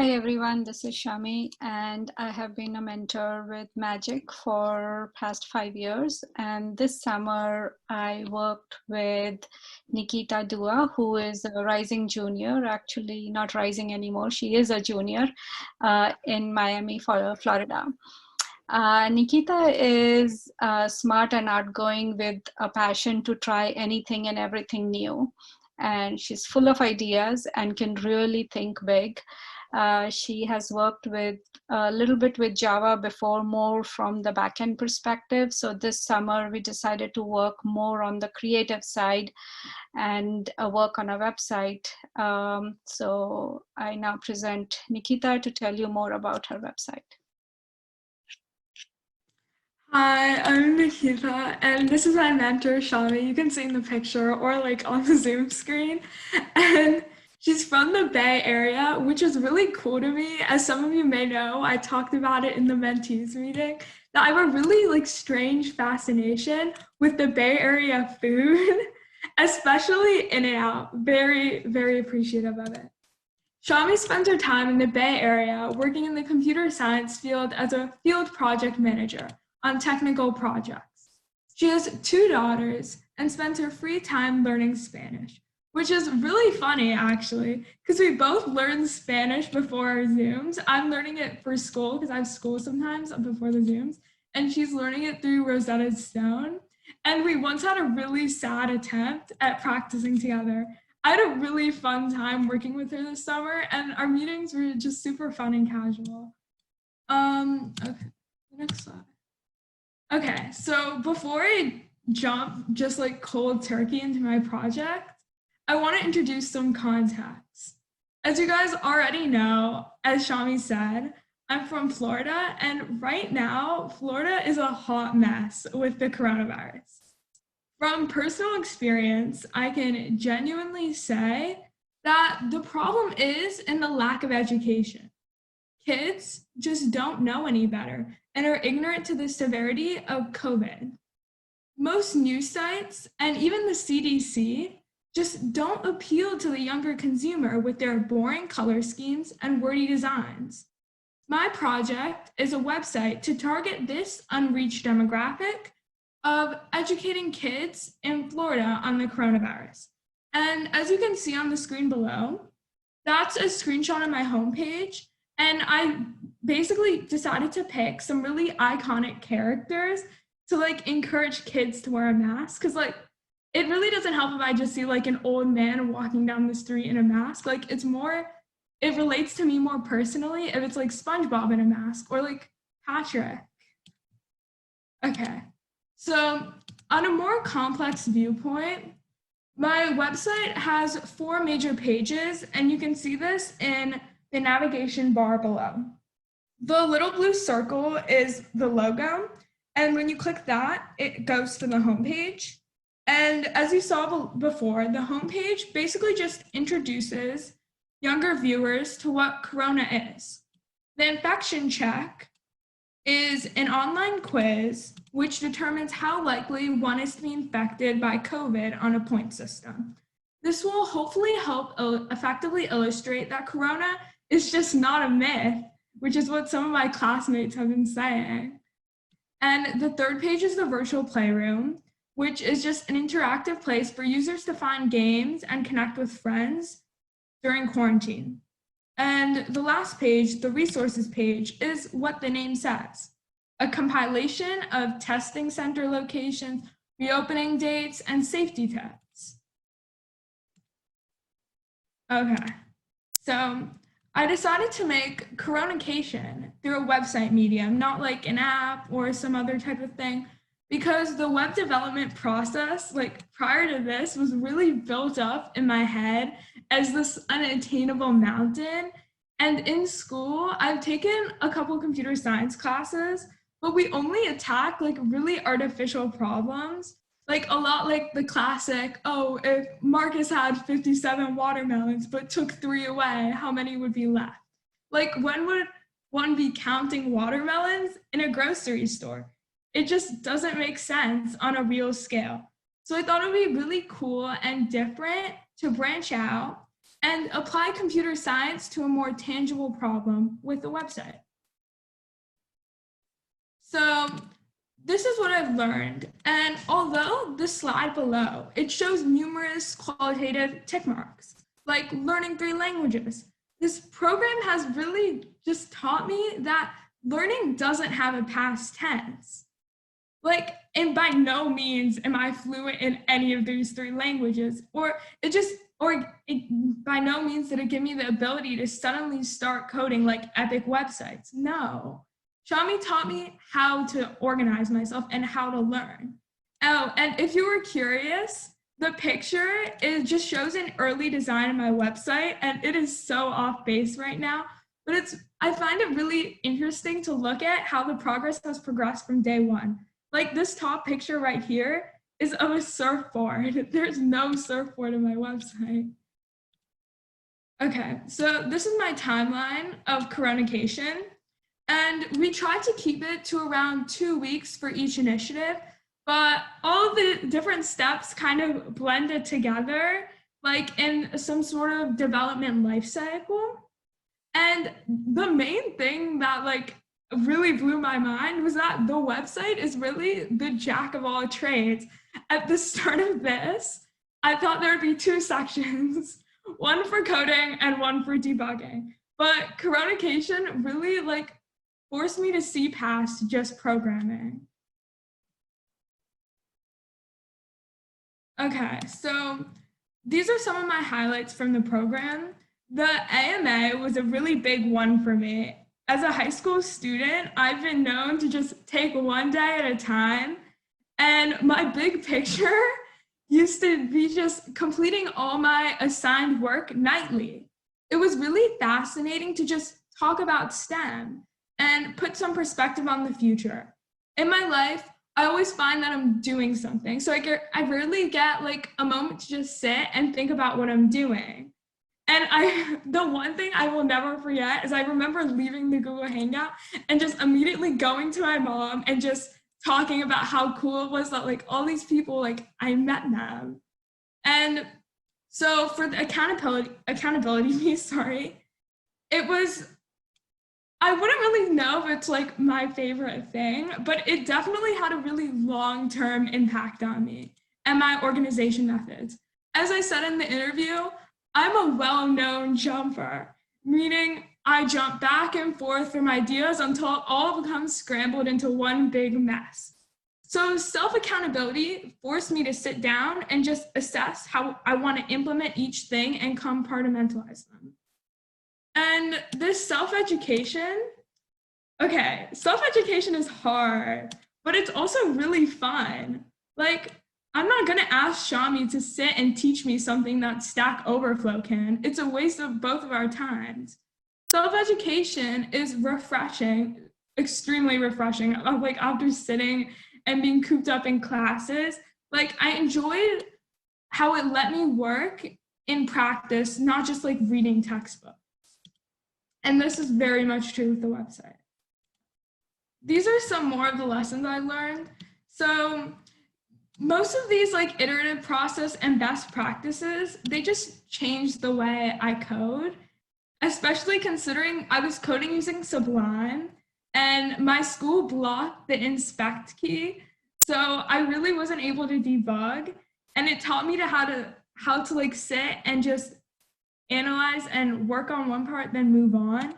Hi everyone, this is Shami and I have been a mentor with Magic for past 5 years, and this summer I worked with Nikita D, who is a rising junior, actually not rising anymore, she is a junior in Miami, Florida. Nikita is smart and outgoing with a passion to try anything and everything new. And she's full of ideas and can really think big. She has worked with a little bit with Java before, more from the backend perspective. So this summer we decided to work more on the creative side and work on a website. So I now present Nikita to tell you more about her website. Hi, I'm Nikita, and this is my mentor, Shami. You can see in the picture or like on the Zoom screen. And she's from the Bay Area, which is really cool to me. As some of you may know, I talked about it in the mentees meeting, that I have a really like strange fascination with the Bay Area food, especially In-N-Out. Very, very appreciative of it. Shami spends her time in the Bay Area working in the computer science field as a field project manager on technical projects. She has 2 daughters and spends her free time learning Spanish, which is really funny actually, because we both learned Spanish before our Zooms. I'm learning it for school because I have school sometimes before the Zooms, and she's learning it through Rosetta Stone. And we once had a really sad attempt at practicing together. I had a really fun time working with her this summer, and our meetings were just super fun and casual. Okay, next slide. Okay, so before I jump just like cold turkey into my project, I want to introduce some context. As you guys already know, as Shami said, I'm from Florida, and right now, Florida is a hot mess with the coronavirus. From personal experience, I can genuinely say that the problem is in the lack of education. Kids just don't know any better and are ignorant to the severity of COVID. Most news sites and even the CDC just don't appeal to the younger consumer with their boring color schemes and wordy designs. My project is a website to target this unreached demographic of educating kids in Florida on the coronavirus. And as you can see on the screen below, that's a screenshot of my homepage. And I basically decided to pick some really iconic characters to like encourage kids to wear a mask. Cause like, it really doesn't help if I just see like an old man walking down the street in a mask. Like it relates to me more personally if it's like SpongeBob in a mask or like Patrick. Okay. So on a more complex viewpoint, my website has 4 major pages, and you can see this in the navigation bar below. The little blue circle is the logo, and when you click that, it goes to the homepage. And as you saw before, the homepage basically just introduces younger viewers to what Corona is. The infection check is an online quiz which determines how likely one is to be infected by COVID on a point system. This will hopefully help effectively illustrate that Corona is just not a myth, which is what some of my classmates have been saying. And the 3rd page is the virtual playroom, which is just an interactive place for users to find games and connect with friends during quarantine. And the last page, the resources page, is what the name says: a compilation of testing center locations, reopening dates, and safety tips. Okay, so I decided to make Coronication through a website medium, not like an app or some other type of thing, because the web development process, like prior to this, was really built up in my head as this unattainable mountain. And in school, I've taken a couple computer science classes, but we only attack like really artificial problems. Like a lot like the classic, oh, if Marcus had 57 watermelons but took 3 away, how many would be left? Like when would one be counting watermelons in a grocery store? It just doesn't make sense on a real scale. So I thought it would be really cool and different to branch out and apply computer science to a more tangible problem with the website. So this is what I've learned. And although the slide below, it shows numerous qualitative tick marks, like learning 3 languages, this program has really just taught me that learning doesn't have a past tense. Like, and by no means am I fluent in any of these 3 languages, by no means did it give me the ability to suddenly start coding like epic websites. No. Shami taught me how to organize myself and how to learn. Oh, and if you were curious, the picture, it just shows an early design of my website, and it is so off base right now, but I find it really interesting to look at how the progress has progressed from day one. Like this top picture right here is of a surfboard. There's no surfboard in my website. Okay, so this is my timeline of Coronication, and we tried to keep it to around 2 weeks for each initiative, but all the different steps kind of blended together, like in some sort of development life cycle. And the main thing that like really blew my mind was that the website is really the jack of all trades. At the start of this, I thought there would be 2 sections, one for coding and one for debugging. But Coronication really like forced me to see past just programming. Okay, so these are some of my highlights from the program. The AMA was a really big one for me. As a high school student, I've been known to just take one day at a time. And my big picture used to be just completing all my assigned work nightly. It was really fascinating to just talk about STEM and put some perspective on the future. In my life, I always find that I'm doing something. So I rarely get like a moment to just sit and think about what I'm doing. And the one thing I will never forget is I remember leaving the Google Hangout and just immediately going to my mom and just talking about how cool it was that like all these people, like I met them. And so for the accountability piece, it was, I wouldn't really know if it's like my favorite thing, but it definitely had a really long-term impact on me and my organization methods. As I said in the interview, I'm a well-known jumper, meaning I jump back and forth from ideas until it all becomes scrambled into one big mess. So self-accountability forced me to sit down and just assess how I want to implement each thing and compartmentalize them. And this self-education is hard, but it's also really fun. Like, I'm not gonna ask Shami to sit and teach me something that Stack Overflow can. It's a waste of both of our times. Self-education is refreshing, extremely refreshing. Like after sitting and being cooped up in classes, like I enjoyed how it let me work in practice, not just like reading textbooks. And this is very much true with the website. These are some more of the lessons I learned. So most of these like iterative process and best practices, they just changed the way I code, especially considering I was coding using Sublime and my school blocked the inspect key. So I really wasn't able to debug, and it taught me how to like sit and just analyze and work on one part, then move on.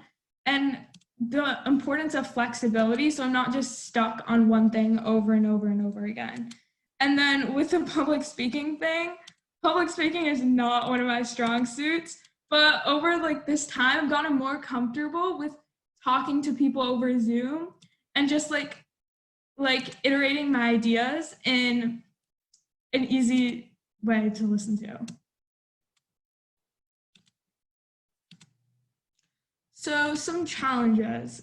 And the importance of flexibility, so I'm not just stuck on one thing over and over and over again. And then with the public speaking thing, public speaking is not one of my strong suits, but over like this time, I've gotten more comfortable with talking to people over Zoom and just like iterating my ideas in an easy way to listen to. So some challenges.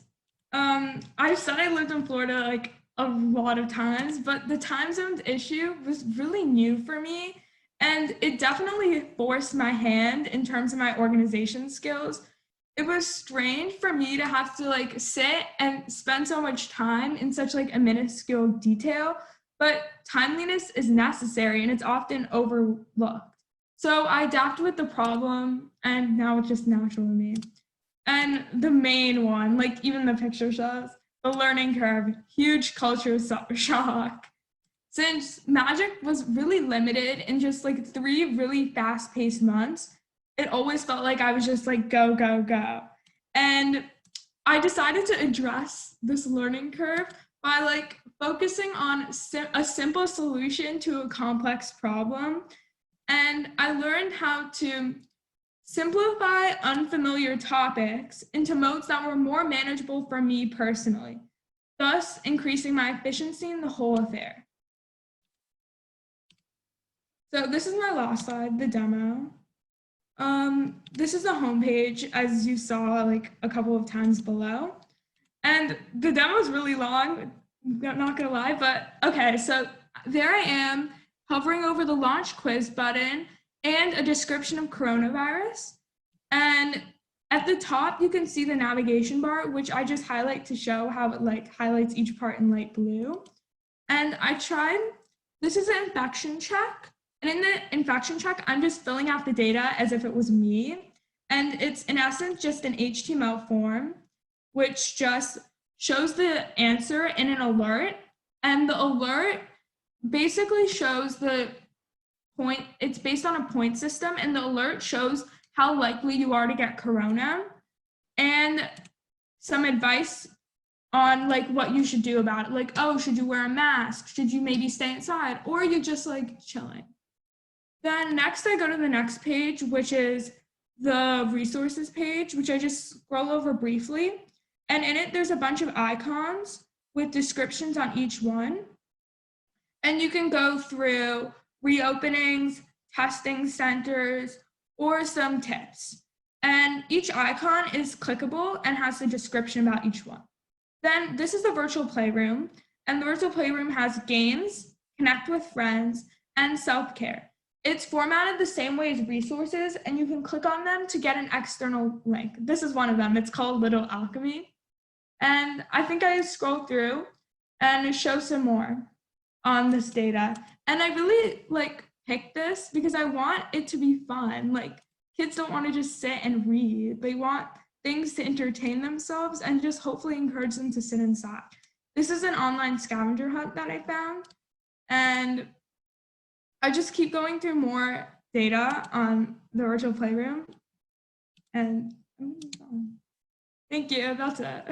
I said I lived in Florida like a lot of times, but the time zones issue was really new for me, and it definitely forced my hand in terms of my organization skills. It was strange for me to have to like sit and spend so much time in such like a minuscule detail, but timeliness is necessary and it's often overlooked. So I adapted with the problem, and now it's just natural to me. And the main one, like even the picture shows, the learning curve, huge culture shock. Since magic was really limited in just like 3 really fast-paced months, it always felt like I was just like go, go, go. And I decided to address this learning curve by like focusing on a simple solution to a complex problem. And I learned how to simplify unfamiliar topics into modes that were more manageable for me personally, thus increasing my efficiency in the whole affair. So this is my last slide, the demo. This is the homepage, as you saw like a couple of times below. And the demo is really long, not gonna lie, but okay, so there I am hovering over the launch quiz button and a description of coronavirus. And at the top, you can see the navigation bar, which I just highlight to show how it like highlights each part in light blue. And this is an infection check. And in the infection check, I'm just filling out the data as if it was me. And it's in essence just an HTML form, which just shows the answer in an alert. And the alert basically shows the point, it's based on a point system, and the alert shows how likely you are to get corona and some advice on like what you should do about it. Like, oh, should you wear a mask? Should you maybe stay inside? Or are you just like chilling? Then next I go to the next page, which is the resources page, which I just scroll over briefly. And in it, there's a bunch of icons with descriptions on each one. And you can go through reopenings, testing centers, or some tips. And each icon is clickable and has a description about each one. Then this is the virtual playroom, and the virtual playroom has games, connect with friends, and self-care. It's formatted the same way as resources, and you can click on them to get an external link. This is one of them. It's called Little Alchemy. And I think I scroll through and show some more on this data. And I really like picked this because I want it to be fun. Like kids don't want to just sit and read. They want things to entertain themselves and just hopefully encourage them to sit inside. This is an online scavenger hunt that I found. And I just keep going through more data on the virtual playroom. And thank you, that's it.